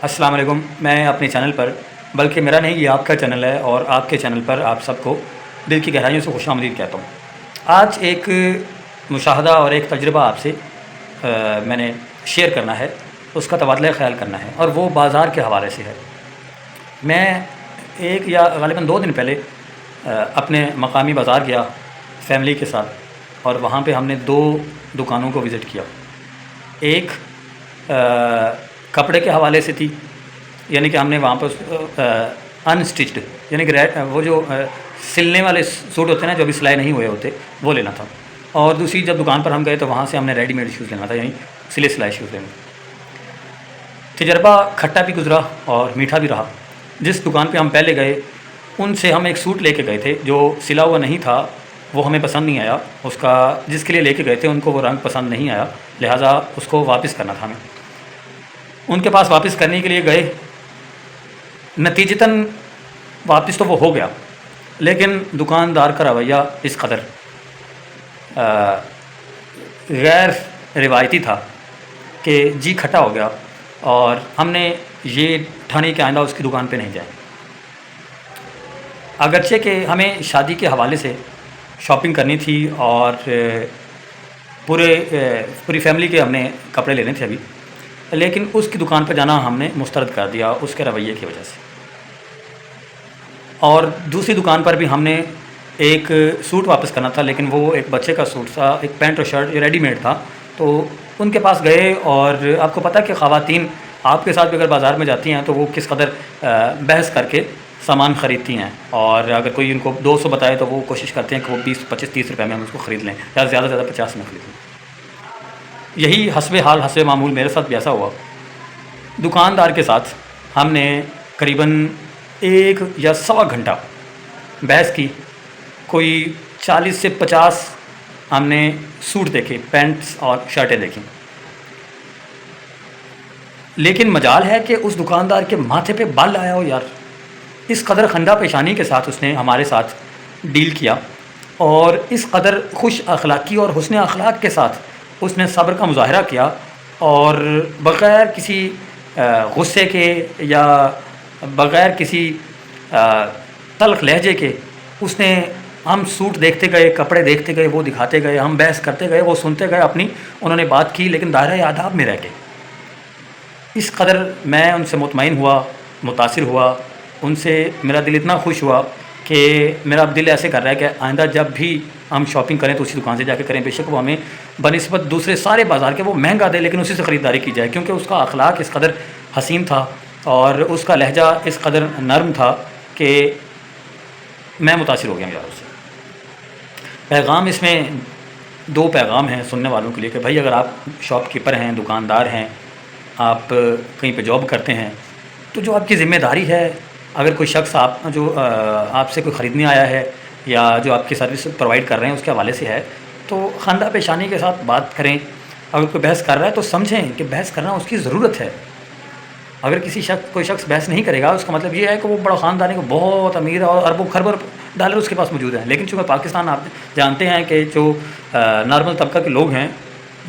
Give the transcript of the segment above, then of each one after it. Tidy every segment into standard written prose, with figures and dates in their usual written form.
السلام علیکم. میں اپنے چینل پر، بلکہ میرا نہیں یہ آپ کا چینل ہے، اور آپ کے چینل پر آپ سب کو دل کی گہرائیوں سے خوش آمدید کہتا ہوں. آج ایک مشاہدہ اور ایک تجربہ آپ سے میں نے شیئر کرنا ہے، اس کا تبادلہ خیال کرنا ہے، اور وہ بازار کے حوالے سے ہے. میں ایک یا غالباً 2 دن پہلے اپنے مقامی بازار گیا فیملی کے ساتھ، اور وہاں پہ ہم نے 2 دکانوں کو وزٹ کیا. ایک کپڑے کے حوالے سے تھی، یعنی کہ ہم نے وہاں پر انسٹچڈ، یعنی کہ وہ جو سلنے والے سوٹ ہوتے ہیں نا، جو ابھی سلائی نہیں ہوئے ہوتے، وہ لینا تھا. اور دوسری جب دکان پر ہم گئے تو وہاں سے ہم نے ریڈی میڈ شوز لینا تھا، یعنی سلے سلائی شوز لینے. تجربہ کھٹا بھی گزرا اور میٹھا بھی رہا. جس دکان پہ ہم پہلے گئے ان سے ہم ایک سوٹ لے کے گئے تھے جو سلا ہوا نہیں تھا، وہ ہمیں پسند نہیں آیا. اس کا جس کے لیے لے کے گئے تھے ان کو وہ رنگ پسند نہیں آیا، لہٰذا اس کو واپس کرنا تھا. ہمیں ان کے پاس واپس کرنے کے لیے گئے، نتیجتاً واپس تو وہ ہو گیا، لیکن دکاندار کا رویہ اس قدر غیر روایتی تھا کہ جی کھٹا ہو گیا، اور ہم نے یہ ٹھانی کہ آئندہ اس کی دکان پہ نہیں جائیں. اگرچہ کہ ہمیں شادی کے حوالے سے شاپنگ کرنی تھی اور پوری فیملی کے ہم نے کپڑے لینے تھے ابھی، لیکن اس کی دکان پہ جانا ہم نے مسترد کر دیا اس کے رویے کی وجہ سے. اور دوسری دکان پر بھی ہم نے ایک سوٹ واپس کرنا تھا، لیکن وہ ایک بچے کا سوٹ تھا، ایک پینٹ اور شرٹ ریڈی میڈ تھا. تو ان کے پاس گئے، اور آپ کو پتہ کہ خواتین آپ کے ساتھ بھی اگر بازار میں جاتی ہیں تو وہ کس قدر بحث کر کے سامان خریدتی ہیں، اور اگر کوئی ان کو 200 بتائے تو وہ کوشش کرتے ہیں کہ وہ 20 25 30 روپے میں ہم اس کو خرید لیں، یا زیادہ سے زیادہ 50 میں خرید لیں. یہی حسب حال حسب معمول میرے ساتھ بھی ایسا ہوا. دکاندار کے ساتھ ہم نے قریباً 1 یا سوا گھنٹہ بحث کی. کوئی 40 سے 50 ہم نے سوٹ دیکھے، پینٹس اور شرٹیں دیکھیں. لیکن مجال ہے کہ اس دکاندار کے ماتھے پہ بال آیا ہو یار. اس قدر خندہ پیشانی کے ساتھ اس نے ہمارے ساتھ ڈیل کیا، اور اس قدر خوش اخلاقی اور حسن اخلاق کے ساتھ اس نے صبر کا مظاہرہ کیا، اور بغیر کسی غصے کے یا بغیر کسی تلخ لہجے کے اس نے، ہم سوٹ دیکھتے گئے، کپڑے دیکھتے گئے، وہ دکھاتے گئے، ہم بحث کرتے گئے، وہ سنتے گئے اپنی. انہوں نے بات کی لیکن دائرۂ آداب میں رہ گئے. اس قدر میں ان سے مطمئن ہوا، متاثر ہوا، ان سے میرا دل اتنا خوش ہوا کہ میرا دل ایسے کر رہا ہے کہ آئندہ جب بھی ہم شاپنگ کریں تو اسی دکان سے جا کے کریں. بے شک وہ ہمیں بنسبت دوسرے سارے بازار کے وہ مہنگا دے، لیکن اسی سے خریداری کی جائے، کیونکہ اس کا اخلاق اس قدر حسین تھا اور اس کا لہجہ اس قدر نرم تھا کہ میں متاثر ہو گیا یار اس سے. پیغام اس میں 2 پیغام ہیں سننے والوں کے لیے کہ بھائی اگر آپ شاپ کیپر ہیں، دکاندار ہیں، آپ کہیں پہ جاب کرتے ہیں، تو جو آپ کی ذمہ داری ہے، اگر کوئی شخص آپ سے کوئی خریدنے آیا ہے یا جو آپ کی سروس پرووائڈ کر رہے ہیں اس کے حوالے سے ہے، تو خندہ پیشانی کے ساتھ بات کریں. اگر کوئی بحث کر رہا ہے تو سمجھیں کہ بحث کرنا اس کی ضرورت ہے. اگر کوئی شخص بحث نہیں کرے گا اس کا مطلب یہ ہے کہ وہ بڑا خاندانی کو بہت امیر ہے اور اربوں خربوں ڈالر اس کے پاس موجود ہیں. لیکن چونکہ پاکستان آپ جانتے ہیں کہ جو نارمل طبقہ کے لوگ ہیں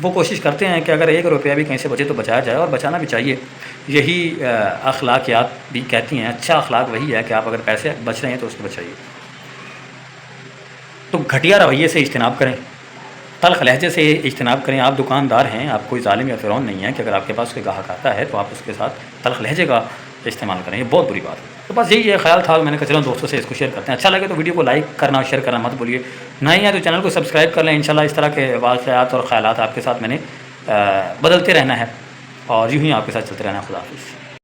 وہ کوشش کرتے ہیں کہ اگر 1 روپیہ بھی کہیں سے بچے تو بچایا جائے، اور بچانا بھی چاہیے. یہی اخلاقیات بھی کہتی ہیں. اچھا اخلاق وہی ہے کہ آپ اگر پیسے بچ رہے ہیں تو اس کو بچائیے. تو گھٹیا رویے سے اجتناب کریں، تلخ لہجے سے اجتناب کریں. آپ دکاندار ہیں، آپ کوئی ظالم یا فرعون نہیں ہیں کہ اگر آپ کے پاس کوئی گاہک آتا ہے تو آپ اس کے ساتھ تلخ لہجے کا استعمال کریں. یہ بہت بری بات ہے. تو بس یہی خیال تھا، میں نے کہا چلو دوستوں سے اس کو شیئر کرتے ہیں. اچھا لگے تو ویڈیو کو لائک کرنا اور شیئر کرنا مت بھولیے. نہیں ہے تو چینل کو سبسکرائب کر لیں. انشاءاللہ اس طرح کے واقعات اور خیالات آپ کے ساتھ میں نے بدلتے رہنا ہے، اور یوں ہی آپ کے ساتھ چلتے رہنا ہے. خدا حافظ.